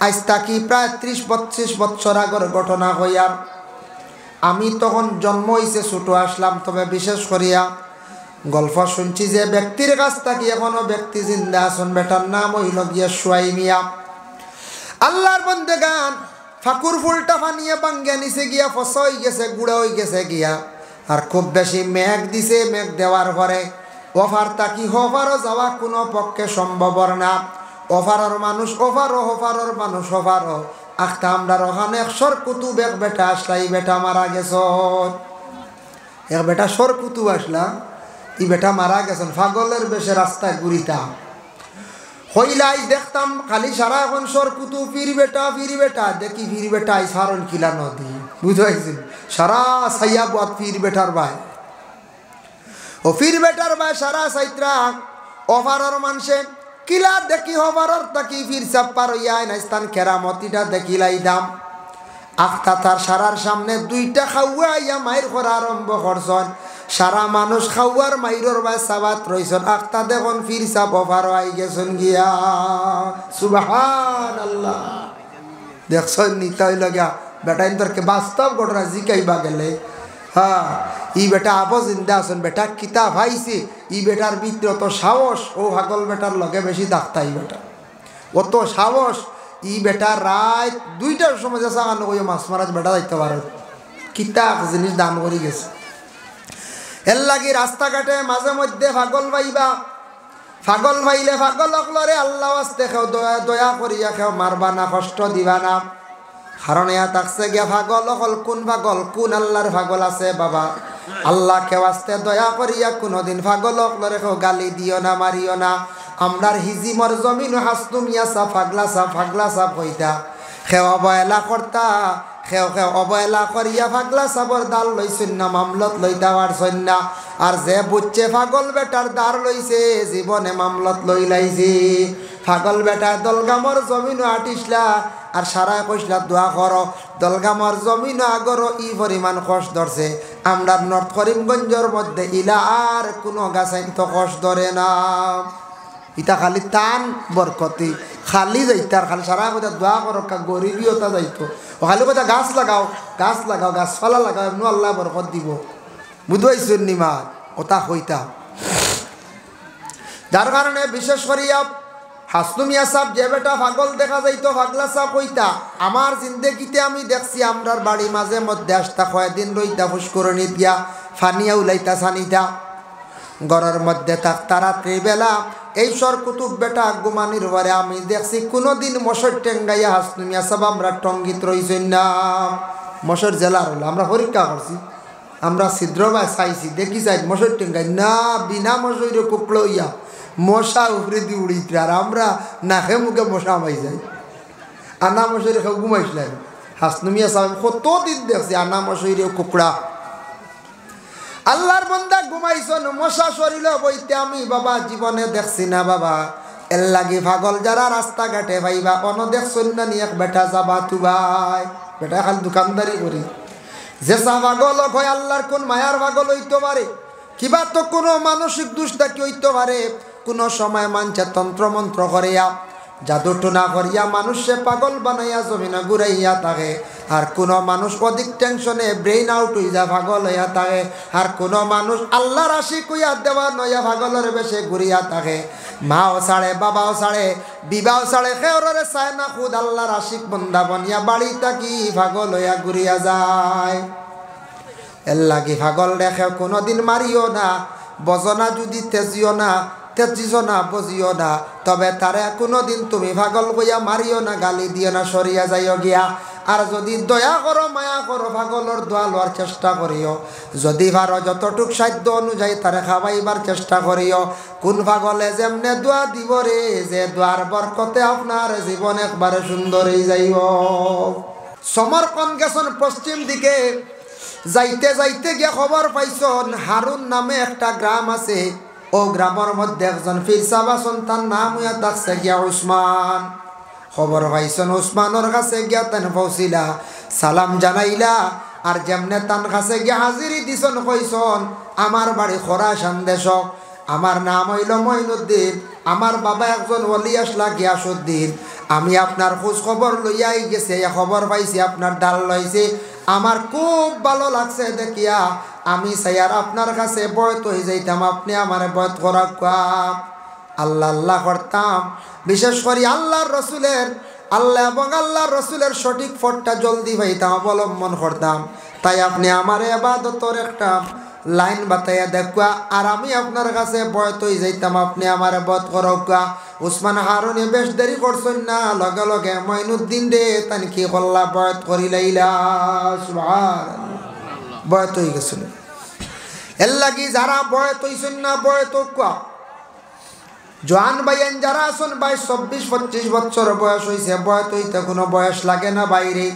আজ তাকি প্রায় 30-32 বছর আগের ঘটনা হইয়া। আমি তখন জন্ম হইছে ছোট আসলাম, তবে বিশেষ করিয়া গল্প শুনছি যে ব্যক্তির কাছ থেকে এখনো ব্যক্তি জিন্দা আছেন। বেটার নাম হইল গিয়া সুয়াই মিয়া। আল্লাহর বন্দেগান ফাকুর ফুলটা ফানিয়ে বাঙ্গিয়া নিচে গিয়া ফসা হয়ে গেছে, গুঁড়া হয়ে গেছে গিয়া। আর খুব বেশি মেঘ দিছে, মেঘ দেওয়ার পরে ওভার তাকি হভারও যাওয়া কোনো পক্ষে সম্ভব না। ওভারর মানুষ ওভারও, হভারর মানুষ হভারও। আখতা আমরা ওখানে এক সর কুতুব এক বেটা আসলা, এই বেটা মারা গেছ। এক বেটা সর কুতুব আসলা, এই বেটা মারা গেছেন। পাগলের বেশে রাস্তায় ঘুরিতাম, হইলাই দেখতাম খালি সারা এখন সর কুতু ফির বেটা দেখি ফির বেটা এই সারণ কিলা নদী বুঝাইছিল সারা সাইয়া বাদ ফির বেটার ভাই ও ফির বেটার ভাই সারা সাইত্রা ওভারর মানুষে কিলা দেখি হভারর তাকি ফির চাপ্পার হইয়া নাইস্তান কেরামতিটা দেখিলাই দাম। আখতা তার সারার সামনে দুইটা খাওয়া ইয়া মায়ের করা আরম্ভ করছেন। সারা মানুষ খাওয়ার মাইরর বা সাবাত রইছেন। আখতা দেখুন ফির সাপ ওভার আই গেছেন গিয়া। সুবহানাল্লাহ। দেখছেন নিতা হইল গিয়া বেটা ইন্তরকে বাস্তব ঘটনা জিকাইবা গেলে। হ্যাঁ, ই বেটা আবো জিন্দা আছেন। বেটা কিতাব হাইছে, ই বেটার ভিতরে অত সাহস। ও হাগল বেটার লগে বেশি ডাক্তা ই বেটা অত সাহস। ই বেটা রাত 2টার সময় যে সাগানো কই মাছ মারাজ বেটা যাইতে পারে। কিতাব জিনিস দান করে গেছে। এর লাগি রাস্তাঘাটে মাঝে মধ্যে পাগল ভাইবা, পাগল ভাইলে পাগল অকলরে আল্লাহ আস্তে খেও দয়া করিয়া খেও, মারবা না, কষ্ট দিবা না। কারণ ইয়া থাকছে গিয়া পাগল অকল কোন পাগল, কোন আল্লাহর পাগল আছে বাবা। আল্লাহ কেউ আস্তে দয়া করিয়া কোনোদিন পাগল অকলরে খেও গালি দিও না, মারিও না। আমরার হিজিমর জমিন হাসতুমিয়া সা ফাগলা সাপ হইতা খেও অবহেলা করতা, খেও অবহেলা করিয়া ফাগলা সাবর দাল লইছেন না, মামলত লইতা পারছেন না। আর যে বুঝছে পাগল বেটার দার লইছে জীবনে মামলত লই লাইছে। পাগল বেটার দলগামর জমিন আটিসলা আর সারা কইসলা দোয়া করো। দলগামর জমিন আগর ই পরিমাণ কষ্ট ধরছে। আমরা নর্থ করিমগঞ্জের মধ্যে ইলা আর কোনো গাছাইন তো কষ্ট ধরে না। ইটা খালি টান বরকতি খালি যাইতার খালি সারা কথা দোয়া করো, গরিবিওতা যাইতো। ও খালি কথা গাছ লাগাও, গাছপালা লাগাও, এমনি আল্লাহ বরকত দিব। বুঝবাইছেন নিমা ওটা হইতা। যার কারণে বিশেষ করিয়া হাসনুমিয়া সাহ যে বেটা পাগল দেখা যাইতো পাগলা সাহ হইতা, আমার জিন্দেগিতে আমি দেখছি আমরার বাড়ি মাঝে মধ্যে আসতা কয়েকদিন রইতা ফুসকুরনি দিয়া ফানিয়া উলাইতা সানিতা ঘরের মধ্যে থাকতা। রাত্রিবেলা এই সর কুতুব বেটা গুমানির পরে আমি দেখছি কোনোদিন মশর টেঙ্গাইয়া হাসনুমিয়া সাহ আমরা টঙ্গিত রইছেন না। মশর জেলার হলো আমরা পরীক্ষা করছি, আমরা ছিদ্রবায় চাইছি, দেখি চাই মশর টেঙ্গাই না, বিনা মশরে কুকড়ো ইয়া মশা উপরে দিয়ে উড়িত। আর আমরা নাকে মুখে মশা মাই যাই। আনা মশারি খেয়ে ঘুমাইছিলেন হাসনুমিয়া সাহেব কতদিন দেখছি আনা মশারি কুকড়া। আল্লাহর বন্দা ঘুমাইছন মশা শরীরে বইতে আমি বাবা জীবনে দেখছি না বাবা। এর লাগি পাগল যারা রাস্তাঘাটে ভাইবা অন দেখছন না নি এক বেটা যাবা তু ভাই বেটা খালি দোকানদারি করি যে চা পাগল হয় আল্লাহর কোন মায়ার পাগল হইতে পারে, কিবা তো কোনো মানসিক দুষ্টা কি হইতে পারে। কোনো সময় মানছে তন্ত্রমন্ত্র করিয়া জাদু টুনা করিয়া মানুষে পাগল বানাইয়া জমিনে ঘুরাইয়া থাকে। আর কোনো মানুষ অধিক টেনশনে ব্রেইন আউট হইয়া পাগল হইয়া থাকে। আর কোনো মানুষ আল্লাহর আশিক হইয়া দেওয়া নইয়া পাগলের বেশে ঘুরিয়া থাকে। মাও ছাড়ে, বাবাও ছাড়ে, বিবাহ ছাড়ে, খেওরে চায় না, খুদ আল্লাহর আশিক বন্দা বনিয়া বাড়ি থাকি পাগল হইয়া ঘুরিয়া যায়। এর লাগি পাগল রেখে কোনোদিন মারিও না, বজনা যদি তেজিও না, তেজিও না, বজিও না, তবে তারে কোনোদিন তুমি পাগল কইয়া মারিও না, গালি দিও না, সরিয়া যাইও গিয়া। আর যদি দয়া করো মায়া করো পাগলর দোয়া লওয়ার চেষ্টা করিও। যদি পারো যতটুক সাধ্য অনুযায়ী তারে খাওয়াইবার চেষ্টা করিও। কোন পাগলে যেমনে দোয়া দিব রে, যে দোয়ার বরকতে আপনার জীবন একবারে সুন্দর হয়ে যাইব। সমরকন গেছন পশ্চিম দিকে, যাইতে যাইতে গিয়ে খবর পাইছন হারুন নামে একটা গ্রাম আছে। ও গ্রামের মধ্যে একজন পীর সাহেব আছেন, তার নাম হইয়া থাকছে গিয়া উসমান। খবর পাইছন উসমানের কাছে গিয়া তেন পৌঁছিলা, সালাম জানাইলা। আর যেমনে তান কাছে গিয়া হাজিরি দিছন, কইছন আমার বাড়ি খোরাসান দেশ, আমার নাম হইল মঈনুদ্দিন, আমার বাবা একজন ওলি আসলা গিয়াসুদ্দিন, আমি আপনার খোঁজ খবর লইয়াই গেছে, খবর পাইছি আপনার ডাল লইছে, আমার খুব ভালো লাগছে দেখিয়া আমি সাইয়ার আপনার কাছে বয়ত হয়ে যাইতাম, আপনি আমার বয়ত করা আল্লাহ আল্লাহ করতাম। বিশেষ করে আল্লাহর রসুলের আল্লাহ এবং আল্লাহর রসুলের সঠিক ফটটা জলদি পাইতাম, অবলম্বন করতাম। তাই আপনি আমার ইবাদতর একটা লাইন বাতাইয়া দেখুয়া আর আমি আপনার কাছে বয়ত হয়ে যাইতাম, আপনি আমার বধ করুকা। উসমান হারুনে বেশ দেরি করছেন না, লগে লগে মঈনুদ্দিন রে তানি কি করলা বয়ত করি লাইলা, সুবহানাল্লাহ, বয়ত হয়ে গেছিল। এর লাগি যারা বয়ত হইছেন না বয়ত কুয়া, জোয়ান ভাইয়েন যারা আছেন 22-24-25 বছর বয়স হয়েছে, বয়স হইতে কোনো বয়স লাগে না বাইরে।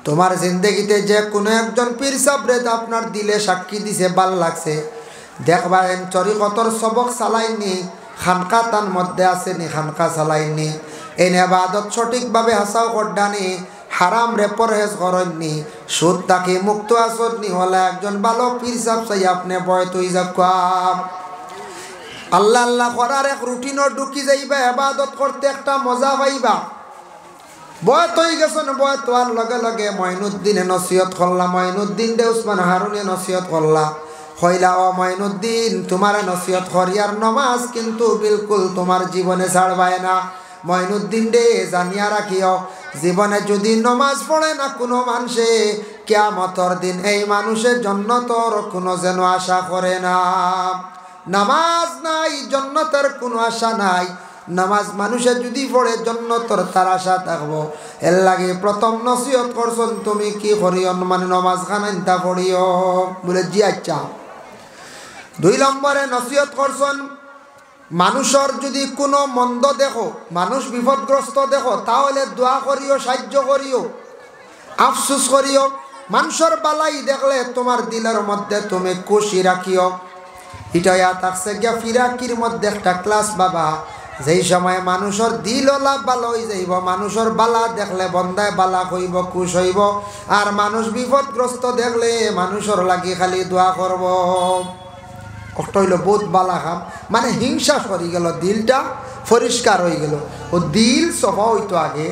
তোমার জিন্দগিতে যে কোনো একজন পীর সাবরে আপনার দিলে সাক্ষী দিছে ভাল লাগছে, দেখবেন তরিকতর সবক চালাইনি, খানকা তার মধ্যে আসেনি, খানকা চালাইনি, এই ইবাদত সঠিকভাবে হাসাও করডানি, হারাম রে পরহেজ করেননি, সুদ তাকে মুক্ত আসননি, হলে একজন ভালো পীর সাব চাই আপনি বয়স হয়ে যাক। আল্লাহ আল্লাহ করার এক রুটিনও ঢুকি যাইবা, ইবাদত করতে একটা মজা পাইবা। বয়স হয়ে গেছেন, বয়স হওয়ার লগে লগে মঈনুদ্দিনে নসিহত করলা, মঈনুদ্দিন দে উসমান হারুনে নসিহত করলা, কইলা ও মঈনুদ্দিন তোমার নসিহত করিয়ার নমাজ কিন্তু বিলকুল তোমার জীবনে ছাড়বায় না। মঈনুদ্দিন দে জানিয়া রাখিও, জীবনে যদি নমাজ পড়ে না কোনো মানুষে, কিয়ামতের দিন এই মানুষের জন্য তোর কোনো যেন আশা করে না। নামাজ নাই জান্নাতের কোনো আশা নাই, নামাজ মানুষের যদি পড়ে জান্নাতের তার আশা থাকবো। এর লাগে প্রথম নসিহত করছেন তুমি কি করিও, মানে নমাজ খানাইতা পড়িও, বলে জি আচ্ছা। 2 নম্বরে নসিহত করছেন মানুষের যদি কোনো মন্দ দেখো, মানুষ বিপদগ্রস্ত দেখো, তাহলে দোয়া করিও, সাহায্য করিও, আফসোস করিও। মানুষের বালাই দেখলে তোমার দিলের মধ্যে তুমি খুশি রাখিও। এটা থাকছে গিয়া ফিরাকির মধ্যে একটা ক্লাস বাবা, যেই সময় মানুষের দিল লাভ ভালো হয়ে যাইব, মানুষের বালা দেখলে বন্দায় বালা হইব, খুশ হইব, আর মানুষ বিপদগ্রস্ত দেখলে মানুষের লাগি খালি দোয়া করব। কষ্ট হইল বহুত বালা খাম, মানে হিংসা সরি গেল, দিলটা পরিষ্কার হয়ে গেল। ও দিল সফা হইতো, আগে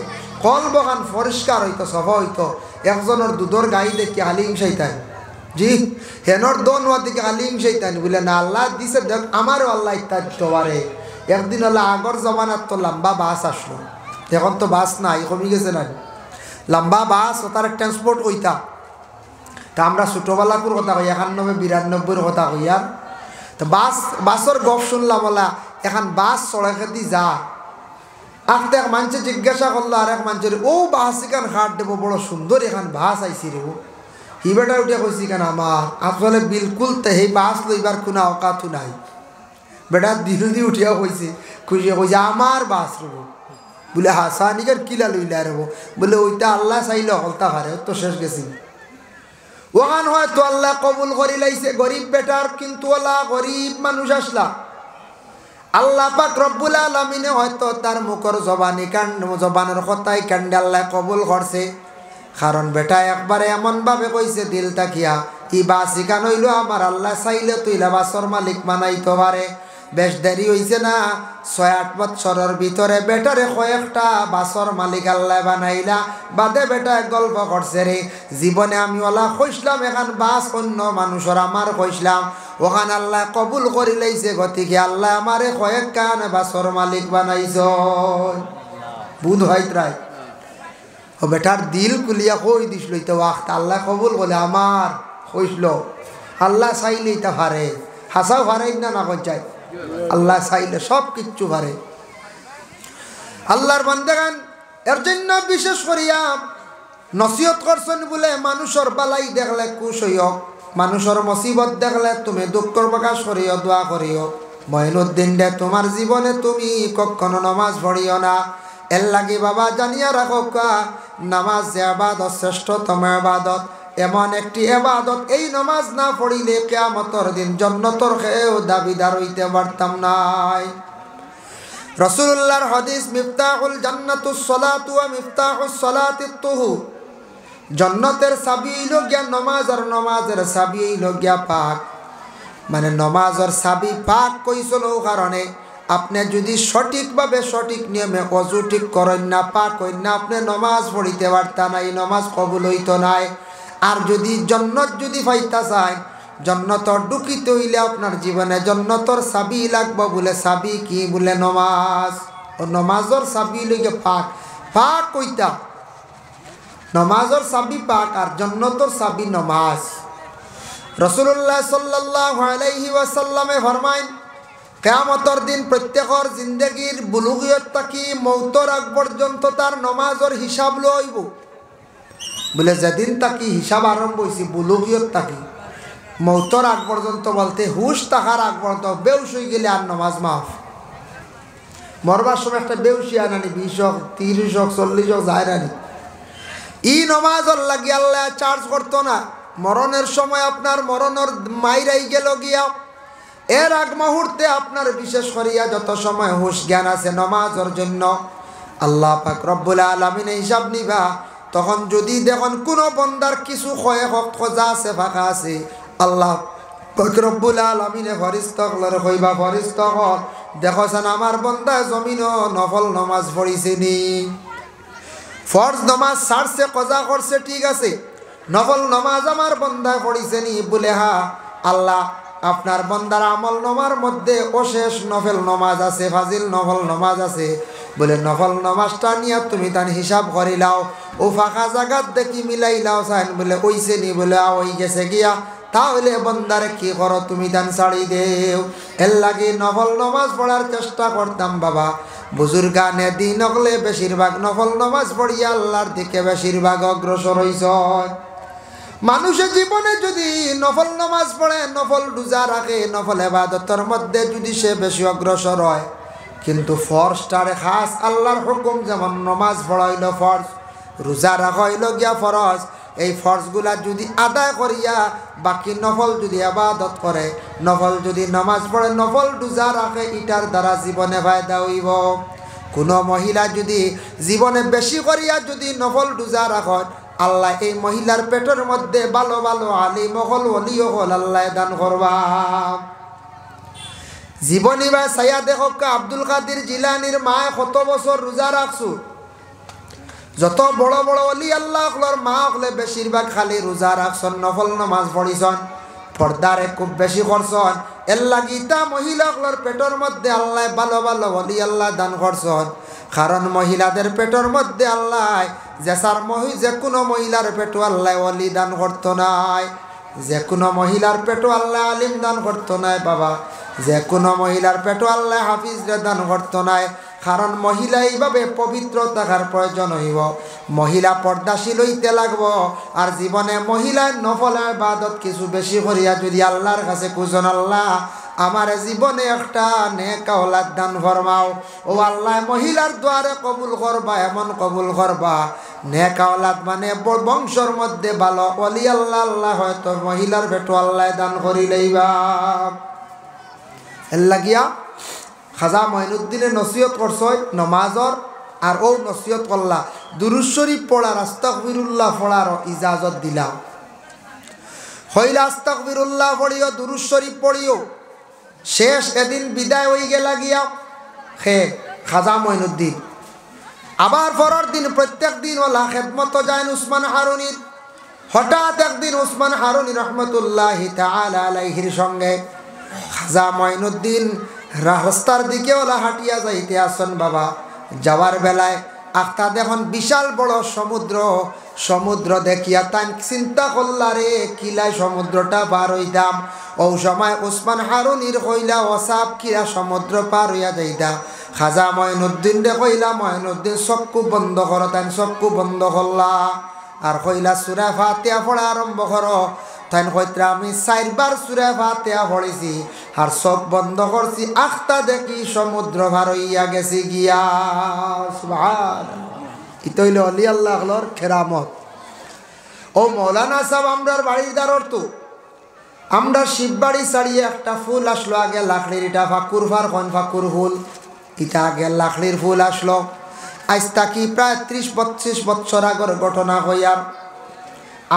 কলব খান পরিষ্কার হইতো, সফা হইতো। একজনের দুধর গাই দেখি হালি হিংসাইতাই, জি হেনর দোন হওয়ার দিকে হালি হিংসাইতাই, বলে না আল্লাহ দিছে দেখ, আমারও আল্লাহ ইত্যাদি দিতে পারে। একদিন হলো আগর জমানার তো লম্বা বাস আসলো, এখন তো বাস নাই, কমে গেছে না, লম্বা বাস ও তার ট্রান্সপোর্ট কইতা। তা আমরা ছোটোবেলাকুর কথা কই, 91-92 কথা কই। আর তো বাসর গপ শুনলাম, বলা এখন বাস চড়ে খেতে যা আঁকতে, এক মানুষে জিজ্ঞাসা করলো আর এক মানুষের, ও বাস এখান হাট দেবো, বড় সুন্দর এখান বাস আইসি রে। হি বেটা উঠে কইছি কেন আমার আসলে বিলকুল তো সেই বাস লইবার কোনো অকাতও নাই। বেটা দিল দিয়ে উঠিয়া কইছে, খুশি কইছে আমার বাস রব, বলে হাসা নিকার কিলা লইলা রব, বলে ওইটা আল্লাহ চাইলে হলতা পারে, তো শেষ গেছি। ওখান হয়তো আল্লাহ কবুল করি লাইছে গরিব বেটার, কিন্তু ওলা গরিব মানুষ আসলা, আল্লাহ পাক রব্বুল আলামিনে হয়তো তার মুখর জবানের কথাই কান্দে আল্লাহ কবুল করছে। কারণ বেটা একবারে এমনভাবে কইছে দিল তাকিয়া, ই বাস ইকান হইল আমার আল্লাহ চাইলে তুইলা বাসর মালিক বানাইতে পারে। বেশ দেরি হইছে না, 6-8 বছরের ভিতরে বেটারে কয়েকটা বাসর মালিক আল্লাহ বানাইলা। বাদে বেটা গল্প করছে, রে জীবনে আমি ওলা কইসলাম এখন বাস অন্য মানুষের আমার কইসলাম, ওখান আল্লাহ কবুল করি লাইছে, গতিকে আল্লাহ আমারে কয়েক কান বাসর মালিক বানাইছ। বুধ হয় ত্রাই ও বেটার দিল কুলিয়া কই দিছিল, তো ওয়াক্ত আল্লাহ কবুল বলে আমার কইসল, আল্লাহ চাইলেই তা পারে, হাসাও পারে না, না চাই আল্লাহ চাইলে সব কিচ্ছু পারে। আল্লাহর বান্দাগান এর জন্য বিশেষ করিয়া নসিহত করছেন বলে মানুষের বালাই দেখলে খুশ হইও, মানুষের মুসিবত দেখলে তুমি দুঃখ প্রকাশ করিও, দোয়া করিও। মঈনুদ্দিন দে তোমার জীবনে তুমি কখনো নামাজ পড়িও না। এর লাগি বাবা জানিয়া রাখো, নামাজ যে ইবাদত শ্রেষ্ঠতম ইবাদত, এমন একটি ইবাদত এই নামাজ না পড়িলে কিয়ামতের দিন জান্নাতের কেউ দাবিদার হইতে পারতাম নাই। রাসূলুল্লাহর হাদিস, মিফতাহুল জান্নাতুস সালাতু ওয়া মিফতাহুস সালাতিত তুহুর, জান্নাতের চাবি হইল গিয়া নামাজ, আর নামাজের চাবি হইল গিয়া পাক। মানে নামাজের চাবি পাক কইছিল কারণে আপনি যদি সঠিকভাবে সঠিক নিয়মে অজু ঠিক করেন না, পাক হইন না, আপনি নমাজ পড়িতে পারতা নাই, নমাজ কবুল হইত নাই। আর যদি জন্নত যদি পাইতা চায়, জন্নতর ঢুকিতে হইলে আপনার জীবনে জন্নতর চাবি লাগবে। বলে চাবি কি? বলে নমাজ। ও নমাজর চাবি লইগে পাক। পাক কইতা নমাজর চাবি পাক, আর জন্নতর চাবি নমাজ। রাসূলুল্লাহ সাল্লাল্লাহু আলাইহি ওয়াসাল্লামে ফরমাইন, কিয়ামতের দিন প্রত্যেকের জিন্দেগীর বুলুগিয়ত থাকি মৌতর আগ পর্যন্ত তার নমাজর হিসাব লইব। বলে যেদিন তাকি হিসাব আরম্ভ হয়েছে বুলুগিয়ত থাকি মৌতর আগ পর্যন্ত, বলতে হুশ থাকার আগ পর্যন্ত, বেউস হয়ে গেলে আর নমাজ মাফ। মরবার সময় একটা বেউসি আনানি 20 হোক 30 হোক 40 হোক যায় রানি, ই নমাজর লাগি আল্লাহ চার্জ করতো না। মরণের সময় আপনার মরণের মাইরাই গেল গিয়া, এর আগ মুহূর্তে আপনার বিশেষ করিয়া যত সময় হুশ জ্ঞান আছে নমাজের জন্য আল্লাহ পাক রব্বুল আলামিন হিসাব নিবা। তখন যদি দেখুন কোনো বন্দার কিছু ক্ষয় খোঁজা আছে, ফাঁকা আছে, আল্লাহ পাক রব্বুল আলামিনে ফরিস্তাগলরে কইবা, ফরিস্তাগল দেখছেন আমার বন্দা জমিনও নফল নমাজ পড়িছে নি, ফরজ নমাজ ছাড়ছে, কজা করছে ঠিক আছে, নফল নমাজ আমার বন্দা পড়িছে নি? বলে হা। আল্লাহ আপনার বন্দার আমল নমার মধ্যে অশেষ নফল নমাজ আছে, ফাজিল নফল নমাজ আছে। বলে নফল নমাজটা নিয়ে তুমি তান হিসাব করিলাও, ও ফাঁকা জায়গাত দেখি মিলাইলাও চাইন। বলে ওইছে নি? বলে ওই গেছে গিয়া। তাহলে বন্দারে কি করো? তুমি তান ছাড়ি দেও। এর লাগে নফল নমাজ পড়ার চেষ্টা করতাম বাবা। বুজুর্গানে দিন হলে বেশিরভাগ নফল নমাজ পড়িয়া আল্লাহর দিকে বেশিরভাগ অগ্রসর হইছ। মানুষের জীবনে যদি নফল নমাজ পড়ে, নফল রোজা রাখে, নফল ইবাদতের মধ্যে যদি সে বেশি অগ্রসর হয়, কিন্তু ফরজটারে খাস আল্লাহর হুকুম, যেমন নমাজ পড়া হইল ফরজ, রোজা রাখা হইল গিয়া ফরজ, এই ফরজগুলা যদি আদায় করিয়া বাকি নফল যদি ইবাদত করে, নফল যদি নামাজ পড়ে, নফল রোজা রাখে, এটার দ্বারা জীবনে ফায়দা হইব। কোনো মহিলা যদি জীবনে বেশি করিয়া যদি নফল রোজা রাখেন, আল্লাহ এই মহিলার পেটের মধ্যে ভালো ভালো আলিম হল, ওলিও হল, আল্লাহ দান করবা। জীবনী বা ছায়া দেখো, আব্দুল কাদের জিলানির মায় কত বছর রোজা রাখছু। যত বড় বড় অলি আল্লাহ হলর মা হলে বেশিরভাগ খালি রোজা রাখছন, নফল নামাজ পড়িছন, পর্দারে খুব বেশি করছন। এর লাগিতা মহিলা হলর পেটের মধ্যে আল্লাহ ভালো ভালো অলি আল্লাহ দান করছন। কারণ মহিলাদের পেটের মধ্যে আল্লাহ যে কোনো মহিলার পেটু আল্লাহ অলি দান করতো নাই, যে কোনো মহিলার পেটু আল্লাহ আলিম দান করতো নাই বাবা, যে কোনো মহিলার পেটু আল্লাহ হাফিজরে দান করতো নাই। কারণ মহিলা এইভাবে পবিত্র থাকার প্রয়োজন হইব, মহিলা পর্দাশীল হইতে লাগবো। আর জীবনে মহিলার নফল ইবাদত কিছু বেশি করিয়া যদি আল্লাহর কাছে খুঁজন, আল্লাহ আমার জীবনে একটা নেক আওলাদ দান ফরমাও। ও আল্লাহ মহিলার দ্বারে কবুল করবা, এমন কবুল করবা নেক আওলাদ মানে বংশর মধ্যে ভালো ওলি আল্লাহ আল্লাহ হয়তো মহিলার বেটো আল্লাহ দান করিলেইবা। এর লাগিয়া খাজা মঈনুদ্দিনে নসিহত করছ নমাজর, আর ও নসিহত করলা দুরূদ শরীফ পড়ার, আস্তাগফিরুল্লাহ পড়ার ইজাজত দিলা। হইলা আস্তাগফিরুল্লাহ পড়িও, দুরূদ শরীফ পড়িও। শেষ এদিন বিদায় হয়ে গেলা গিয়া হে খাজা মঈনুদ্দিন। আবার পরের দিন প্রত্যেক দিন ওলা খেদমত যায় উসমান হারুনির। হঠাৎ একদিন উসমান হারুনি রহমতুল্লাহি তাআলা আলাইহির সঙ্গে খাজা মঈনুদ্দিন রাস্তার দিকে ওলা হাঁটিয়া যাইতে আসেন বাবা। যাওয়ার বেলায় আখতা দেখুন বিশাল বড় সমুদ্র, সমুদ্র দেখিয়া তাই চিন্তা করলা রে কিলাই সমুদ্রটা পার হইতাম। ও সময় উসমান হারুনির কইলা অসাপ কিরা সমুদ্র পার হইয়া যাইতা। খাজা মঈনুদ্দিন রে কইলা, মঈনুদ্দিন চক্ষু বন্ধ করো, তাই চক্ষু বন্ধ করলা আর কইলা সূরা ফাতিহা পড়া আরম্ভ করো। তাই কইত্রা আমি 4 বার সূরা ফাতিহা পড়েছি আর চোখ বন্ধ করছি, আখতা দেখি সমুদ্র পার হইয়া গেছি গিয়া। সুবহানাল্লাহ, ইতো হইল অলি আল্লাহ হলর কেরামত। ও মৌলানা সাহেব আমরার বাড়ির দ্বারর তো আমরা শিববাড়ি ছাড়িয়ে একটা ফুল আসলো আগে লাকড়ির, এটা ফাকুর ফার কন ফাকুর ফুল, এটা আগে লাকড়ির ফুল আসলো। আজ তাকি প্রায় 30-32 বছর আগর ঘটনা হইয়ার।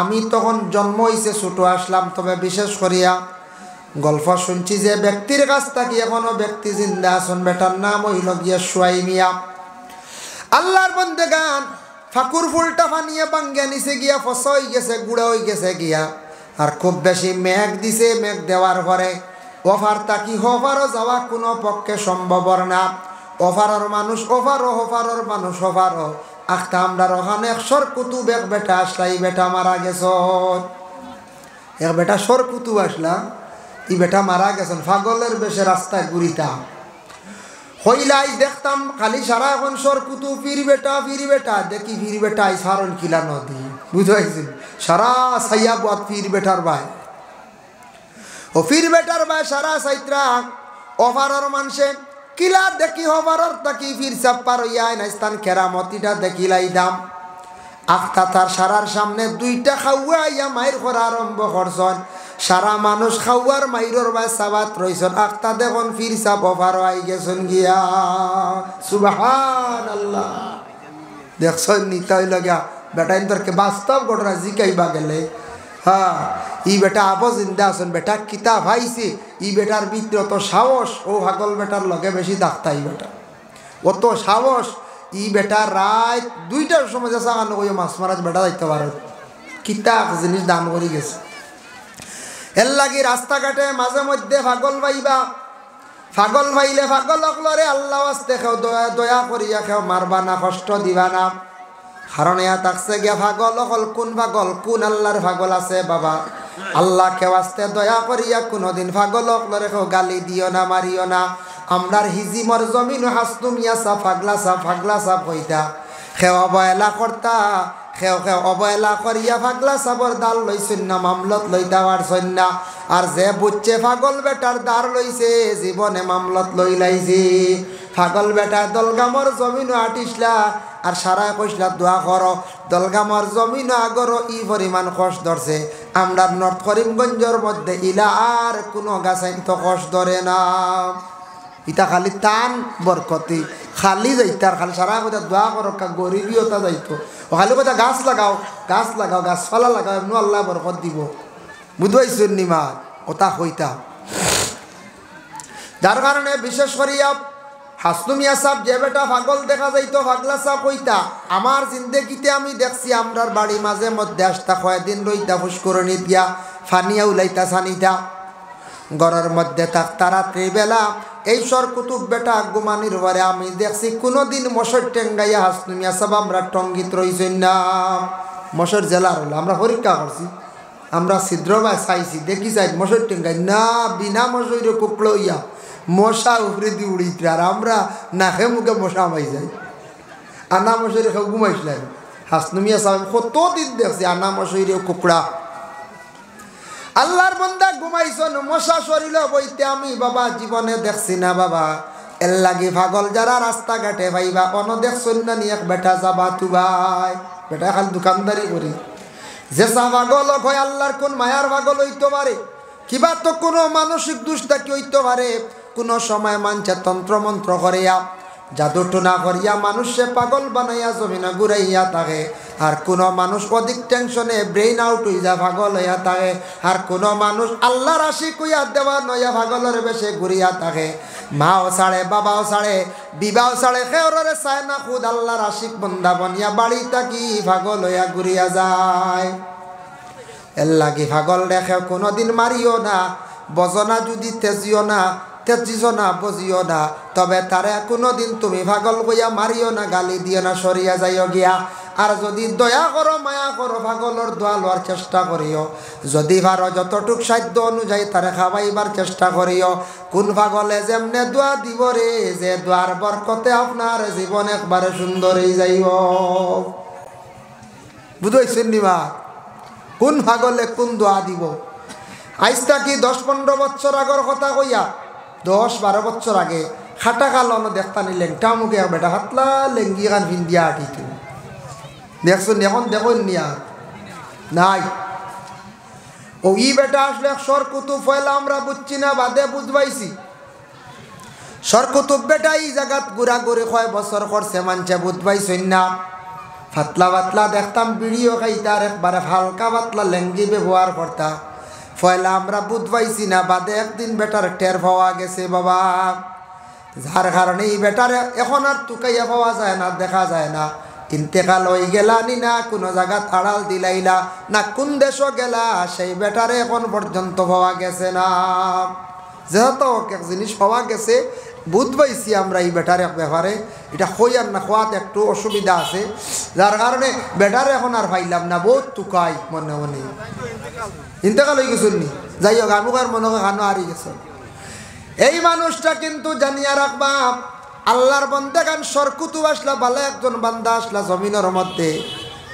আমি তখন জন্ম হয়েছে ছোটো আসলাম, তবে বিশেষ করিয়া গল্প শুনছি যে ব্যক্তির কাছ থেকে এখনো ব্যক্তি জিন্দা আছেন, বেটার নাম হইল গিয়া সুয়াই মিয়া। আল্লাহর বন্দেগান ফাকুর ফুলটা ফানিয়ে বাঙ্গিয়া নিচে গিয়া ফসা হয়ে গেছে, গুঁড়া হয়ে গেছে গিয়া। আর খুব বেশি মেঘ দিছে, মেঘ দেওয়ার পরে ওফার তাকি হফারও যাওয়া কোনো পক্ষে সম্ভবর না। ওফারর মানুষ ওফারও, হফারর মানুষ হফারও। আখতা আমরা ওখানে এক সর কুতুব এক বেটা আসলা, এই বেটা মারা গেছ। এক বেটা সর কুতুব আসলা, এই বেটা মারা গেছেন। পাগলের বেশে রাস্তায় ঘুরিতাম, হইলাই দেখতাম খালি সারা এখন সর কুতু ফির বেটা দেখি ফির বেটা এই সারণ কিলা নদী বুঝাইছিল সারা সাইয়া বাদ ফির বেটার ভাই ও ফির বেটার ভাই সারা সাইত্রা ওভারর মানুষে কিলা দেখি হবারর তাকি ফির চাপ্পার হইয়ায় না স্থান কেরামতিটা দেখিলাই দাম। আখতা তার সারার সামনে দুইটা খাওয়া ইয়া মায়ের করা আরম্ভ করছেন। সারা মানুষ খাওয়ার মাইরর বা সাবাত রইছেন। আখতা দেখুন ফির চাপ অফার আই গেছেন গিয়া। সুবহানাল্লাহ। দেখছেন নিতা হইল গিয়া বেটা ইন্তরকে বাস্তব ঘটনা জিকাইবা গেলে হ্যাঁ ই বেটা আবো জিন্দা আছেন। বেটা কিতা ভাইছে ই বেটার ভিতরে অত সাহস, ও হাগল বেটার লগে বেশি ডাক্তা ই বেটা অত সাহস। ই বেটা রাত 2টার সময় যা সাগানো কই মাছ মারাজ বেটা যাইতে পারে কিতা জিনিস দান করে গেছে। এর লাগি রাস্তাঘাটে মাঝে মধ্যে পাগল ভাইবা, পাগল ভাইলে পাগল অকলরে আল্লাহ আস্তে খেও দয়া করিয়া খেও, মারবা না, কষ্ট দিবা না। কারণ ইয়া থাকছে গিয়া পাগল অকল কোন পাগল, কোন আল্লাহর পাগল আছে বাবা। আল্লাহ কেউ আসতে দয়া করিয়া কোনোদিন পাগল অকলরে খেও গালি দিও না, মারিও না। আমরার হিজিমর জমিন হাসতুমিয়া সা ফাগলা সাপ হইতা খেও অবহেলা করতা, খেও অবহেলা করিয়া ফাগলা সাবর দাল লইছেন না, মামলত লইতা পারছেন না। আর যে বুঝছে পাগল বেটার দাঁড় লইছে জীবনে মামলত লই লাইছে। পাগল বেটার দলগামর জমিন আটিসলা আর সারা কইসলা দোয়া করো। দলগামর জমিন আগরও ই পরিমাণ কষ ধরছে। আমরা নর্থ করিমগঞ্জের মধ্যে ইলা আর কোনো গাছাইন তো কষ ধরে না। ইটা খালি টান বরকতি খালি যাইতার খালি সারা কথা দোয়া করো, গরিবিওতা যাইতো। ও খালি কথা গাছ লাগাও গাছপালা লাগাও, এমনি আল্লাহ বরকত দিব। বুঝবাইছেন নিমা ওটা হইতা। যার কারণে বিশেষ করিয়া হাসনুমিয়া সাহ যে বেটা পাগল দেখা যাইতো পাগলা সাহ হইতা, আমার জিন্দেগিতে আমি দেখছি আমরার বাড়ি মাঝে মধ্যে আসতা কয়েকদিন রইতা ফুসকরণী দিয়া ফানিয়া উলাইতা সানিতা ঘরের মধ্যে থাকতা। রাত্রিবেলা এই সর কুতুব বেটা গুমানির পরে আমি দেখছি কোনোদিন মশর টেঙ্গাইয়া হাসনুমিয়া সাহ আমরা টঙ্গিত রইছেন না। মশর জেলার হলো আমরা পরীক্ষা করছি, আমরা ছিদ্রবায় চাইছি দেখি চাই মশর টেঙ্গাই না, বিনা মশরে কুকড়ো ইয়া মশা উপরে দিয়ে উড়িত। আর আমরা নাকে মুখে মশা মাই যাই। আনা মশারি খেয়ে ঘুমাইছিলেন হাসনুমিয়া সাহেব কতদিন দেখছি আনা মশারি কুকড়া। আল্লাহর বন্দা ঘুমাইছন মশা শরীর বইতে আমি বাবা জীবনে দেখছি না বাবা। এর লাগি পাগল যারা রাস্তাঘাটে ভাইবা অন দেখছন না নিয়ে বেটা যাবা তু ভাই বেটা খালি দোকানদারি করি যে চা পাগল হয় আল্লাহর কোন মায়ার পাগল হইতে পারে, কিবা তো কোনো মানসিক দুষ্টাকি হইতে পারে। কোনো সময় মানছে তন্ত্রমন্ত্র করিয়া জাদু টোনা করিয়া মানুষে পাগল বানাইয়া জমিনে ঘুরাইয়া থাকে। আর কোনো মানুষ অধিক টেনশনে ব্রেইন আউট হইয়া যা পাগল হইয়া থাকে। আর কোনো মানুষ আল্লাহর আশিক হইয়া দেওয়া নইয়া পাগলের বেশে ঘুরিয়া থাকে। মাও ছাড়ে বাবাও ছাড়ে বিবাহ ছাড়ে খেওরে চায় না, খুদ আল্লাহর আশিক বন্দা বনিয়া বাড়ি থাকি পাগল হইয়া ঘুরিয়া যায়। এর লাগি পাগল রেখে কোনোদিন মারিও না, বজনা যদি তেজিও না বজিও না, তবে তারে কোনোদিন তুমি পাগল কইয়া মারিও না, গালি দিও না, সরিয়া যাইও গিয়া। আর যদি দয়া করো মায়া করো পাগলের দোয়া লওয়ার চেষ্টা করিও। যদি পারো যতটুক সাধ্য অনুযায়ী তারে খাওয়াইবার চেষ্টা করিও। কোন পাগলে যেমনে দোয়া দিব রে, যে দোয়ার বরকতে আপনার জীবন একবারে সুন্দর হয়ে যাইব। বুঝাইছেন নিবা কোন পাগলে কোন দোয়া দিব। আইসটা কি 10-15 বছর আগের কথা কইয়া 10-12 বছর আগে খাটা কালো দেখতানি লেংটা মুখে বেটা হাতলা লেঙ্গি গান ভিন্দিয়া আটিত দেখছেন। এখন দেখুন নিয়া নাই ও ই বেটা আসলে সর কুতুব ফয়লা আমরা বুঝছি না, বাদে বুঝবাইছি। সর কুতুব বেটা এই জায়গাত ঘুরা ঘুরে 6 বছর করছে মানছে বুঝবাইছেন না। ফাতলা পাতলা দেখতাম ভিডিও খাইতার একবারে হালকা পাতলা লেঙ্গি ব্যবহার করতা। পয়লা আমরা বুধ পাইছি না, বাদে একদিন বেটার টের পাওয়া গেছে বাবা। যার কারণে এই বেটারে এখন আর টুকাইয়া পাওয়া যায় না, দেখা যায় না। ইন্তেকাল হয়ে গেলানি না, কোনো জায়গা আড়াল দিলাইলা না, কোন দেশও গেলা, সেই বেটারে এখন পর্যন্ত পাওয়া গেছে না। যেহেতু এক জিনিস পাওয়া গেছে, বুধ পাইছি আমরা এই বেটার এক ব্যাপারে, এটা খোয়ার না খোয়াত একটু অসুবিধা আছে, যার কারণে বেটারে এখন আর পাইলাম না, বহুত টুকাই মনে মনে। ইন্তেকাল হয়ে গেছিল নি, যাই হোক আমি আর মনে খানো হারিয়ে গেছ। এই মানুষটা কিন্তু জানিয়া রাখবা, আল্লাহর বন্দে গান সরকুতু আসলা, ভালো একজন বান্দা আসলা জমিনের মধ্যে,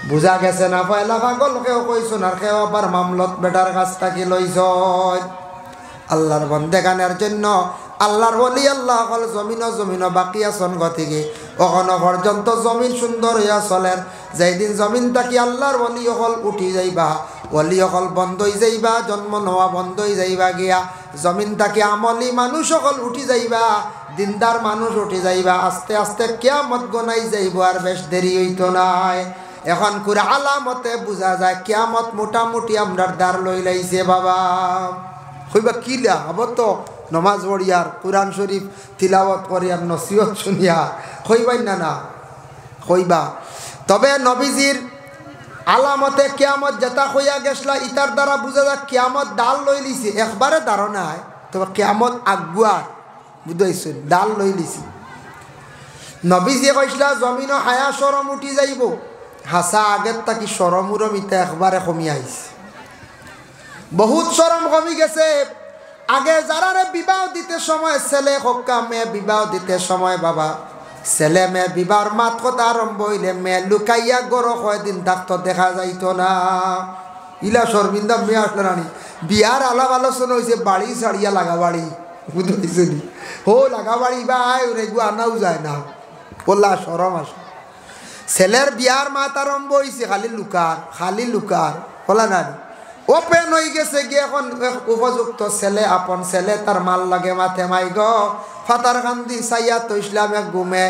বুঝা গেছে না পয়লা পাগল কেউ কইছন আর কেউ আবার মামলত বেটার কাছ থেকে লইছ। আল্লাহর বন্দে গানের জন্য আল্লাহর ওলি আল্লাহ হল জমিন বাকি আসন গতিকে কখনো পর্যন্ত জমিন সুন্দর হইয়া চলেন। যেই দিন জমিন থাকি আল্লাহর ওলি হল উঠি যাইবা, ওলি হল বন্ধ হয়ে যাইবা, জন্ম নেওয়া বন্ধ হয়ে যাইবা গিয়া, জমিন থাকি আমলি মানুষ হল উঠি যাইবা, দিনদার মানুষ উঠি যাইবা, আস্তে আস্তে কিয়ামত গনাই যাইব, আর বেশ দেরি হইতো নাই। এখন করে আলামতে বোঝা যায় কিয়ামত মোটামুটি আমরার দ্বার লই লাইছে বাবা। হইবা কিলা আবার তো নমাজ পড়িয়ার, কুরআন শরীফ তিলাওয়াত করিয়ার, নসিহত শুনিয়া হইবাই না না হইবা। তবে নবীজির আলামতে কিয়ামত যেটা হইয়া গেছলা, ইতার দ্বারা বুঝা যায় কিয়ামত ডাল লই লিছে, একবারে ধারণায় তবে কিয়ামত আগুয়ার বুঝাইছেন, ডাল লই লিছি। নবীজি কইসলা জমিনও হায়া সরম উঠি যাইব, হাসা আগের তাকি সরম উরম ইতা একবারে কমি আইছে, বহুত সরম কমি গেছে। আগে যারারে বিবাহ দিতে সময়, ছেলে হক্কা মেয়ে বিবাহ দিতে সময় বাবা, ছেলে মেয়ে বিবাহর মাত কথা আরম্ভ হইলে মেয়ে লুকাইয়া গড় কয়দিন ডাক্তার দেখা যাইতো না। ইলা শর্মিন্দা মেয়ে আসলে রানি, বিয়ার আলাপ আলোচনা হয়েছে বাড়ি ছাড়িয়া লাগা বাড়ি, বুঝতে হো লাগা বাড়ি বা আয় রেগু আনাও যায় না, বললা সরম আস। ছেলের বিয়ার মাত আরম্ভ হয়েছে খালি লুকার বলা না, ওপেন হয়ে গেছে গিয়ে এখন উপযুক্ত ছেলে, আপন ছেলে, তার মাল লাগে মাথে মাই গ ফাতার কান্দি চাইয়া তো ইসলাম এক ঘুমে,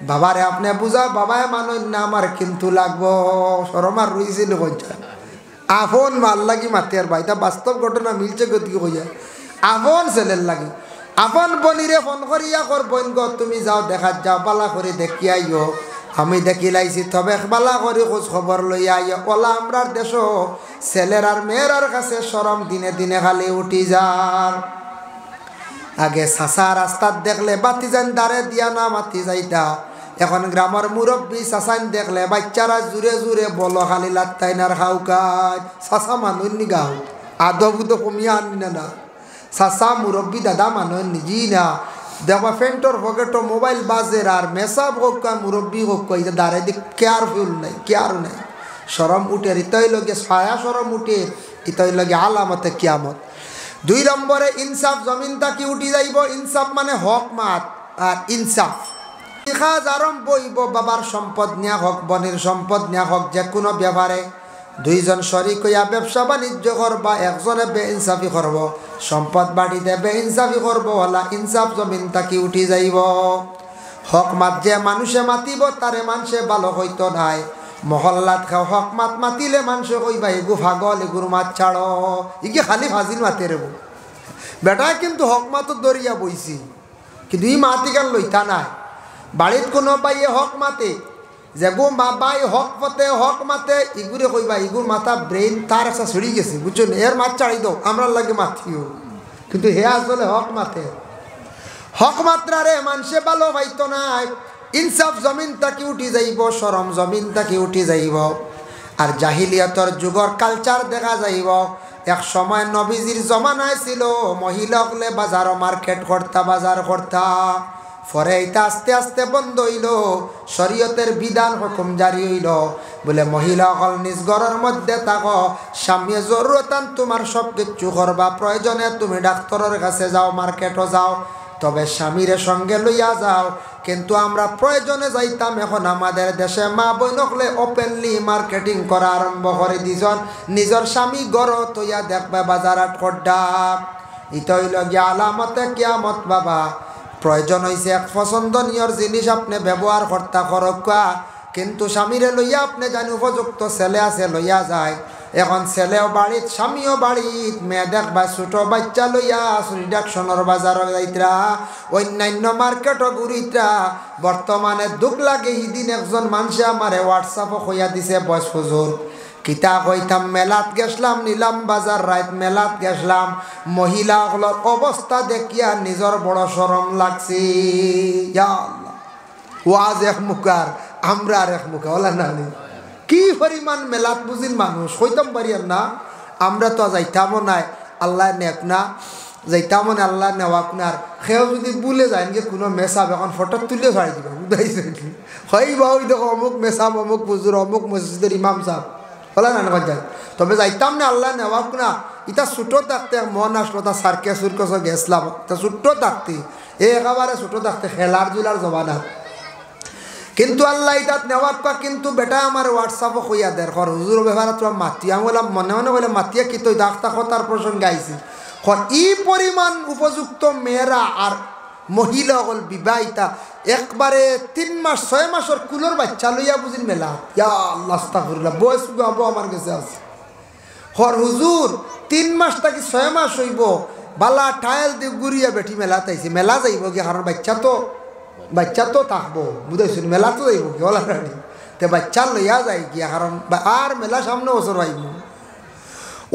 বাবারে আপনি বুঝা, বাবায় মানই না আমার কিন্তু লাগবো, সরমার রইছিল কইটা আপন মাল লাগি মাতে আর ভাই, তা বাস্তব ঘটনা মিলছে গতি কইয়া, আপন ছেলের লাগে আপন বনিরে ফোন করিয়া কর বোন গ তুমি যাও দেখাত যাও, বালা করে দেখি আইও, আমি দেখি লাইছি, তবে বালা করে খোঁজ খবর লইয়া আইয়া। ওলা আমরার দেশ ছেলের আর মেয়ের কাছে সরম দিনে দিনে খালি উঠি যার। আগে চাচা রাস্তার দেখলে বাতি যান দাঁড়ে দিয়া না মাতি যাইতা, এখন গ্রামের মুরব্বী চাচাইন দেখলে বাচ্চারা জুড়ে জুড়ে বলো খালি লাত্তাইনার খাও কাজ, চাচা মানুষ নি গাও আদবুদ কমিয়া আনি না, চাচা মুরব্বী দাদা মানুষ নিজি না, দেবা ফেন্টর পকেটো মোবাইল বাজের আর মেসাব হোক মুরব্বী হোক দাঁড়ে দিক কেয়ারফুল নাই, কেয়ার নাই, সরম উঠে ইতই লগে ছায়া সরম উঠে, ইতই লগে আলামতে কিয়ামত। 2 নম্বরে ইনসাফ, জমিন তাকি উঠি যাইব, ইনসাফ মানে হক মাত আর ইনসাফ। কাজ আরম্ভ হইব, বাবার সম্পদ নেওয়া হোক, বনের সম্পদ নেওয়া হোক, যে কোনো ব্যাপারে 2 জন শরিক হইয়া ব্যবসা বাণিজ্য করবা, একজনে বেইনসাফি করব, সম্পদ বাড়িতে বেইনসাফি করব, হলা ইনসাফ জমিন তাকি উঠি যাইব। হক মাত যে মানুষে মাতিব তারে মানুষে ভালো হইতো নাই, মহল্লাত খাও হক মাত মাতিলে মানুষে কইবা এগু ভাগল, এগুর মাত ছাড়ো, ইগে খালি ফাজিল মাতে রেব বেটা, কিন্তু হক মাতো দরিয়া বইছি, কিন্তু ই মাতি গান লইতা নাই। বাড়িত কোনো বাইয়ে হক মাতে, যেগু বাই হক পথে হক মাতে, ইগুরে কইবা ইগুর মাথা ব্রেইন তার একটা ছড়ি গেছে, বুঝছো, এর মাত চাড়ি দাও, আমরা লাগে মাতিও, কিন্তু হে আসলে হক মাতে, হক মাত্রা রে মানুষে ভালো পাইতো নাই। ইনসাফ জমিন তাকি উঠি যাইব, সরম জমিন তাকি উঠি যাইব। আর জাহিলিয়াতর যুগর কালচার দেখা যাইব। এক সময় নবীজির জমানায় ছিল মহিলা হলে বাজার মার্কেট করতা, বাজার করতা, পরে এটা আস্তে আস্তে বন্ধ হইল, শরীয়তের বিধান হুকুম জারি হইল, বলে মহিলা হল নিজ ঘরের মধ্যে থাকো, স্বামী জরুরতান তোমার সব কিছু করবা, প্রয়োজনে তুমি ডাক্তারের কাছে যাও, মার্কেটও যাও, তবে স্বামীর সঙ্গে লইয়া যাও। কিন্তু আমরা প্রয়োজনে যাইতাম, এখন আমাদের দেশে মা বোন হলে ওপেনলি মার্কেটিং করা আরম্ভ করে দিজন, নিজের স্বামী গড় তৈয়া দেখবে বাজারাত খড্ডা, ইটা হইল গিয়া আলামতে কিয়ামত বাবা। প্রয়োজন হয়েছে এক পছন্দনীয় জিনিস আপনি ব্যবহার করতা খরকা, কিন্তু স্বামীরে লইয়া আপনি জানি উপযুক্ত ছেলে আছে লইয়া যায়, এখন ছেলেও বাড়িত স্বামীও বাড়িত মেয়ে দেখবা ছোট বাচ্চা লইয়া রিডাকশনের বাজারও যাইতরা অন্যান্য মার্কেটও ঘুরিতরা। বর্তমানে দুঃখ লাগে ইদিন একজন মানুষে আমারে হোয়াটসঅ্যাপও কইয়া দিছে বয়স হুজুর কিতা কইতাম মেলাত গেছলাম নিলাম বাজার রাত মেলাত গেছলাম মহিলাগুলোর অবস্থা দেখিয়া নিজের বড় শরম লাগছে। ইয়া আল্লাহ ওয়াজ এক মুখার আমরা আর এক মুখা ওলা না কি পরিমাণ মেলাত বুঝিন মানুষ কইতাম পারি না আমরা তো যাইতামও নাই আল্লাহ নেক না যাইতামও না আল্লাহ নেওয়াক না। আর সেও যদি ভুলে যায় নাকি কোনো মেসাব এখন ফটো তুলে ছাড়ি দিবা বুঝাইছে হয় বা ওই দেখো অমুক মেসাব অমুক পুজুর অমুক মসজিদের ইমাম সাহেব বলা না যায়। তবে যাইতাম না আল্লাহ নেওয়াক না। এটা ছোটো থাকতে মন আসলো তা সার্কেস সুরকস গেছলাম তা ছোট্টো থাকতে একেবারে ছোটো থাকতে খেলার জুলার জমানা কিন্তু আল্লাহ ইতাত নেওয়ার পা কিন্তু বেটা আমার হোয়াটসঅ্যাপও কইয়া দের ঘর হুজুর ব্যবহার তোরা মাতিয়া আমি বললাম মনে মনে বলে মাতিয়া কি তুই দাখতা কথার প্রসঙ্গে আইছি ই পরিমাণ উপযুক্ত মেয়েরা আর মহিলা হল বিবাহিতা একবারে 3 মাস 6 মাসের কুলোর বাচ্চা লইয়া বুঝিন মেলা ইয়া আল্লাহ আস্তাগফিরুল্লাহ বয়স আবু আমার কাছে আছে হর হুজুর 3 মাস থাকি 6 মাস হইব বালা টাইল দিয়ে ঘুরিয়া বেঠি মেলা তাইছে মেলা যাইব কি কারণ বাচ্চা তো থাকবো বুঝাইছেন মেলা তো যাইব কি ওলা রানি তে বাচ্চা লইয়া যায় কি কারণ আর মেলা সামনে বছর আইব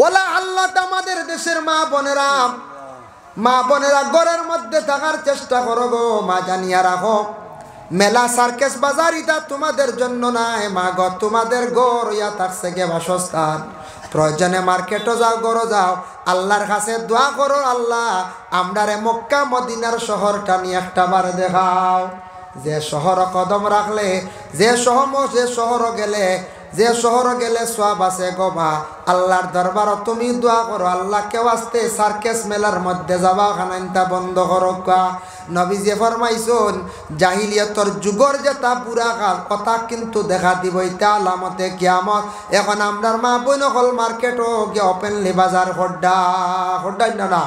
ওলা আল্লাহ আমাদের দেশের মা বোনেরা ঘরের মধ্যে থাকার চেষ্টা করো গো মা জানিয়া রাখো মেলা সার্কেস বাজার ইটা তোমাদের জন্য নাই মা গো তোমাদের ঘর ইয়া থাকছে গে বাসস্থান প্রয়োজনে মার্কেটও যাও গরো যাও আল্লাহর কাছে দোয়া করো আল্লাহ আমরারে মক্কা মদিনার শহরটা নিয়ে একটা বার দেখাও যে শহর কদম রাখলে যে শহর গেলে সওয়াব আছে গো মা আল্লাহর দরবার তুমি দোয়া করো আল্লাহ কেউ আসতে সার্কেস মেলার মধ্যে যাবা খানাইনটা বন্ধ করো কা নবীজি ফরমাইছেন জাহিলিয়াতর যুগর যেটা পুরা কাল কথা কিন্তু দেখা দিব এটা আলামতে কিয়ামত। এখন আমরার মা বোন হল মার্কেটও গিয়ে ওপেনলি বাজার হড্ডাই না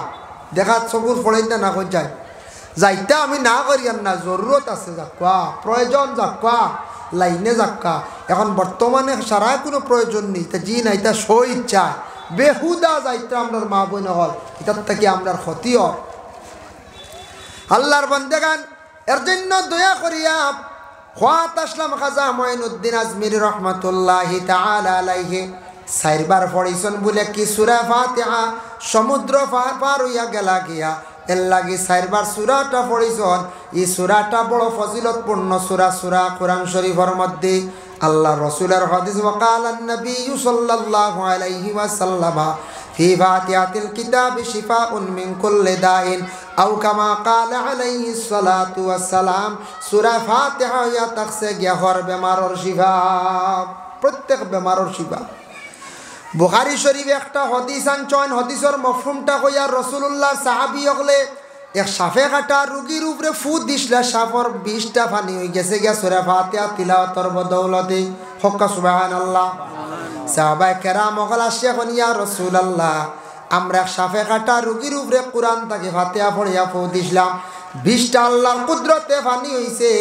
দেখা চকুর পড়াই না কই যায় যাইতে আমি না করিয়ান না জরুরত আছে যাক্কা প্রয়োজন যাক্কা লাইনে যাক্কা এখন বর্তমানে সারা কোনো প্রয়োজন নেই তা জি না এটা সই ইচ্ছা বেহুদা যাইতে আমরার মা বোন হল এটার থেকে আমরার ক্ষতি হয় আল্লাহর বান্দাগান এর জন্য দয়া করিয়া খাত আসলাম খাজা মঈনুদ্দিন আজমিরি রহমাতুল্লাহি তাআলা আলাইহি 4 বার পড়িছেন বলে কি সূরা ফাতিহা সমুদ্র পার হইয়া গেলা গিয়া এর লাগি 4 বার সূরাটা পড়িছেন। এই সূরাটা বড় ফজিলতপূর্ণ সূরা কোরআন শরীফের মধ্যে আল্লাহ রাসূলের হাদিস ওয়াকালান নবী সাল্লাল্লাহু আলাইহি ওয়াসাল্লাম ফি ফাতিহাতিল কিতাবি শিফাউন মিন কুল্লি দাইন আও কামা ক্বালা আলাইহিস সালাতু ওয়াসসালাম সূরা ফাতিহা ইয়া তাকসে গিয়া হর বেমারর শিফা প্রত্যেক বেমারর শিফা। বুখারী শরীফে একটা হাদিস আনছেন হাদিসের মফহুমটা কইয়া রাসূলুল্লাহ সাহাবী হলে এক সাফে কাটা রোগীর উপরে ফু দিছলা সাফর 20টা পানি হয়ে গেছে গিয়া সূরা ফাতিহা তিলাওয়াতের বদৌলতে হক্কা সুবহানাল্লাহ। সাহাবায়ে কেরাম ওগলা শেখন ইয়া রাসূলুল্লাহ আমরা সাফে কাটা রোগীর উপরে কোরআন থেকে ফাতিহা পড়িয়া ফু দিছলাম 20টা আল্লাহর কুদরতে পানি হইছে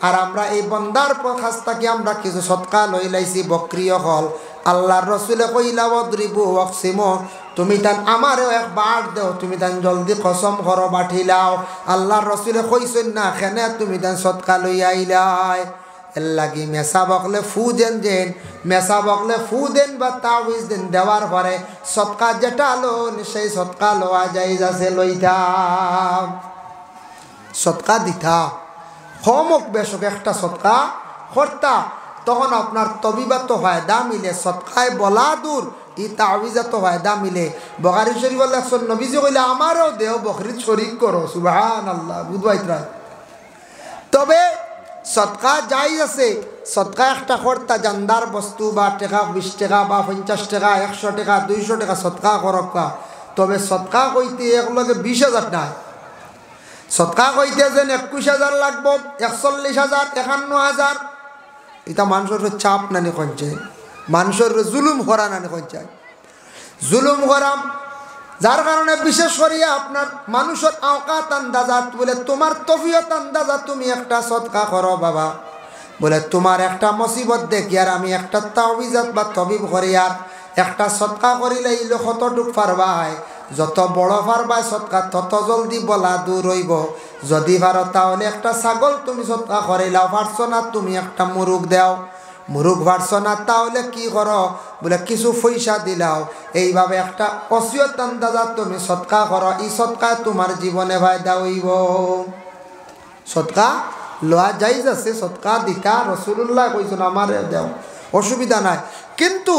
আর আমরা এই বন্দার কাছ থেকে আমরা কিছু সদকা লই লাইছি বকরিও হল আল্লাহর রাসূলে কইলা ওয়াদরিবু ওয়াকসিমু তুমি তান আমারও এক বার দেও তুমি তান জলদি কসম করো বাঠিলাও আল্লাহর রাসূলে কইছেন না কেনে তুমি তান সদকা লই আইলাই এর লাগি মেসাবকলে ফু দেন বা তাওয়িজ দেন দেওয়ার পরে সদকা যেটা লোন সেই সদকা লওয়া জায়েজ আছে লইতাম সদকা দিতা হমক বেশক একটা সদকা করতা তখন আপনার তবিবাত ফায়দা মিলে সদকায় বলা দূর ই তাওয়িজাত ফায়দা মিলে। বুখারী শরীফ লেখছেন নবীজি কইলা আমারও দেহ বকরিত শরীক করো সুবহানাল্লাহ বুঝবাইতরা। তবে সদকা জায়েজ আছে সদকা একটা করতা জানদার বস্তু বা টাকা 20 টাকা বা 50 টাকা 100 টাকা 200 টাকা সদকা করকা তবে সদকা কইতে একলগে 20,000 নাই সদকা কইতে যেন 21,000 লাগবো 41,000 51,000 এটা মানুষের চাপ নানি কঞ্চায় মানুষের জুলুম করা নানি কঞ্চায় জুলুম করাম যার কারণে বিশেষ করিয়া আপনার মানুষের আওকাত আন্দাজাত বলে তোমার তফিয়ত আন্দাজা তুমি একটা সদকা করো বাবা বলে তোমার একটা মুসিবত দেখি আর আমি একটা তাওয়িজাত বা তবিব করি আর একটা সৎকা করিলে ইলো কতটুক পারবাই, যত বড় পারবাই সৎকা তত জলদি বলা দূর হইব। যদি পারো তাহলে একটা ছাগল তুমি সৎকা করিলাও, পারছো না তুমি একটা মুরুগ দাও, মুরুগ পারছো না তাহলে কি করো, বলে কিছু পয়সা দিলাও। এইভাবে একটা ওসিয়ত আন্দাজা তুমি সৎকা করো, এই সৎকা তোমার জীবনে ফায়দা হইব। সৎকা লওয়া যাইজ আছে, সৎকা দিতা রসুল্লাহ কইছেন আমার দেও, অসুবিধা নাই। কিন্তু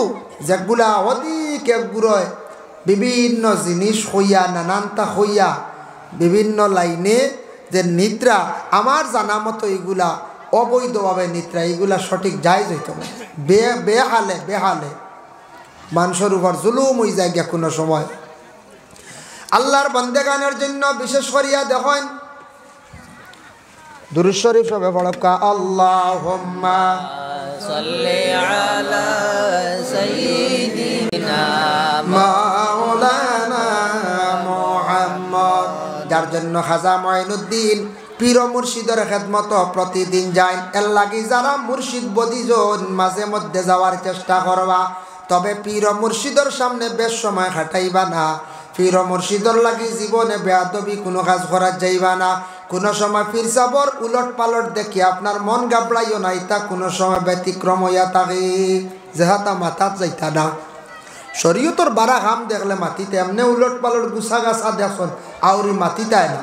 যেগুলা অধিক একগুড়য় বিভিন্ন জিনিস হইয়া নানানটা হইয়া বিভিন্ন লাইনে যে নিদ্রা, আমার জানা মতো এগুলা অবৈধভাবে নিদ্রা, এগুলা সঠিক জায়জ হইত না। বেহালে বেহালে মানুষের উপর জুলুম হয়ে যায় গিয়া কোনো সময়। আল্লাহর বন্দেগানের জন্য বিশেষ করিয়া দেখেন দুরূদ শরীফ সবে পড়কা, আল্লাহুম্মা সাল্লি আলা সাইয়্যিদিনা মাওলানা মুহাম্মদ। যার জন্য খাজা মঈনুদ্দিন পীর মুর্শিদের খেদমত প্রতিদিন যায়। এর লাগি যারা মুর্শিদ বদিজন মাঝে মধ্যে যাওয়ার চেষ্টা করবা, তবে পীর মুর্শিদের সামনে বেশ সময় খাটাইবা না। পীর মুর্শিদর লাগি জীবনে বেয়াদবি কোনো কাজ করা যাইবা না। কোনো সময় পীর সাবর উলট পালট দেখি আপনার মন গাবড়াইও না, ইতা কোনো সময় ব্যতিক্রম হইয়া থাকে, যেহাতা মাথাত যাইতা না। শরীয়তর বারা কাম দেখলে মাটিতে এমনি উলট পালট গুছা গাছা দেখুন, আউরি মাটিতায় না।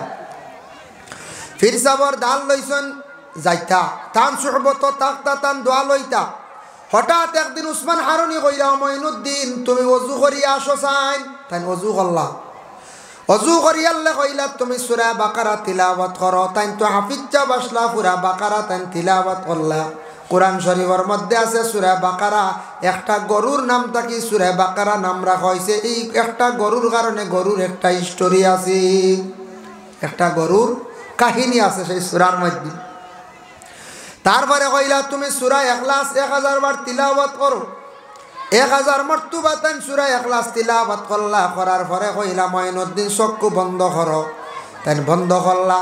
পীর সাবর দাল লইছেন যাইতা, তান সুহবত তাকতা তান দোয়া লইতা। হঠাৎ একদিন উসমান হারুনি কইরা, মঈনুদ্দিন তুমি ওযু করিয়া আসো চাইন। তাই ওযু করলা, ওযু করিয়ালে কইলা তুমি সূরা বাকারা তিলাওয়াত করো। তাই তো হাফিজা বাসলা পুরা বাকারা তাই তিলাওয়াত করলা। কোরআন শরীফের মধ্যে আছে সূরা বাকারা, একটা গরুর নাম থাকি সূরা বাকারা নাম রাখা হয়েছে। এই একটা গরুর কারণে গরুর একটা স্টোরি আছে, একটা গরুর কাহিনী আছে সেই সূরার মধ্যে। তারপরে কইলা তুমি সূরা ইখলাস 1000 বার তিলাওয়াত করো। 1000 মর্তবা তান সূরা ইখলাস তিলাওয়াত করলা। করার পরে কইলা মঈনুদ্দিন চক্ষু বন্ধ করো। তাই বন্ধ করলা।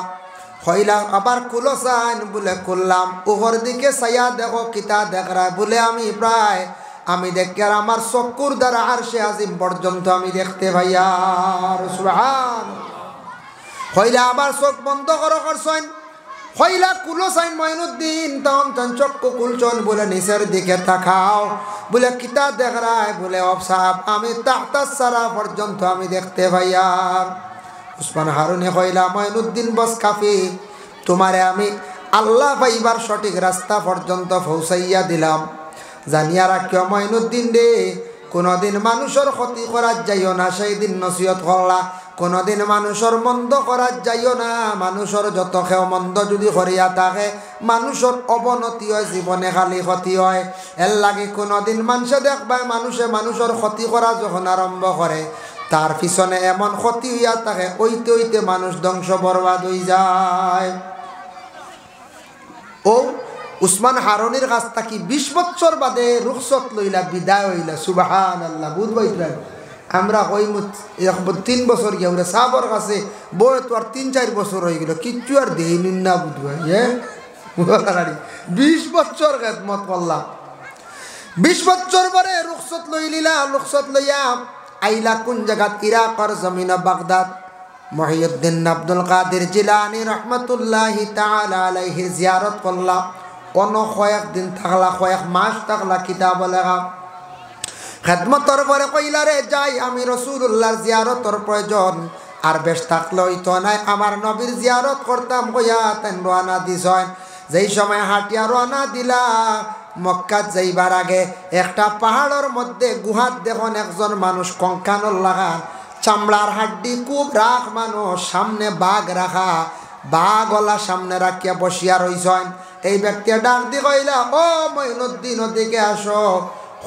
কইলা আবার খুলো চাইন, বলে খুললাম। উপর দিকে চাইয়া দেখো কিতা দেখরা, বলে আমি দেখি আর আমার চক্ষুর দ্বারা আরশে আজিম পর্যন্ত আমি দেখতে ভাইয়া। সুবহানাল্লাহ। কইলা আবার চোখ বন্ধ করো করছেন। কইলা কুলো চাইন মঈনুদ্দিন, তখন চক্ষু খুলছন, বলে নিচের দিকে তাকাও, বলে কিতা দেখরায়, বলে অবসাব আমি তাহতাস সারা পর্যন্ত আমি দেখতে ভাইয়া। উসমান হারুনি কইলা মঈনুদ্দিন বস কাফি, তোমারে আমি আল্লাহ পাইবার সঠিক রাস্তা পর্যন্ত পৌঁছাইয়া দিলাম। জানিয়া রাখিও মঈনুদ্দিন রে, কোনোদিন মানুষের ক্ষতি করার যাইও না, সেই দিন নসিহত করলা। কোনোদিন মানুষের মন্দ করার যাইও না, মানুষের যত খেও মন্দ যদি করিয়া থাকে মানুষের অবনতি হয়, জীবনে খালি ক্ষতি হয়। এর লাগে কোনোদিন মানুষে দেখবা মানুষের ক্ষতি করা যখন আরম্ভ করে, তার পিছনে এমন ক্ষতি হইয়া থাকে, ওইতে ওইতে মানুষ ধ্বংস বরবাদ হয়ে যায়। ও উসমান হারুনির কাছ থাকি 20 বছর বাদে রুখসত লইলা বিদায় হইলা। সুবহানাল্লাহ। বুঝবাইলা আমরা কই 3 বছর গিয়া ওরা সাবর কাছে বই তো আর 3-4 বছর হয়ে গেল, কিচ্ছু আর দেইনি না বুঝবাই। 20 বছর খেদমত করলাম। 20 বছর পরে রুখসত লইলিলা। রুখসত লইয়া আইলা কোন জায়গাত, ইরাকর জমিন বাগদাদ। মুহিউদ্দিন আব্দুল কাদের জিলানী রহমাতুল্লাহি তাআলা আলাইহি জিয়ারত করলা। কয়েকদিন থাকলা, কয়েক মাস থাকলা, কিতাব লেখা খেদমতর পরে কইলা রে যাই, আমি রাসূলুল্লাহর জিয়ারতর প্রয়োজন, আর বেশ থাকলে হইতো নাই, আমার নবীর জিয়ারত করতাম কইয়া তেন রওনা দিছেন। যেই সময় হাটিয়া রওনা দিলা, মক্কাত যাইবার আগে একটা পাহাড়ের মধ্যে গুহাত দেখুন একজন মানুষ কঙ্কানর লাগান, চামড়ার হাড্ডি খুব রাখ মানুষ, সামনে বাঘ রাখা, বাঘওয়ালা সামনে রাখিয়া বসিয়া রইছেন। এই ব্যক্তি ডাক দি কইলা, ও মঈনুদ্দিন ওদিকে আসো।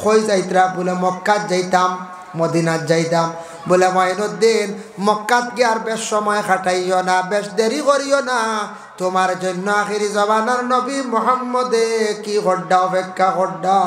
কই যাইতরা? বলে মক্কাত যাইতাম, মদিনাত যাইতাম। বলে মঈনুদ্দিন মক্কাত গিয়ে আর বেশ সময় কাটাইও না, বেশ দেরি করিও না, তোমার জন্য আখিরি জবানার নবী মুহাম্মদে কি গড্ডা অপেক্ষা গড্ডা।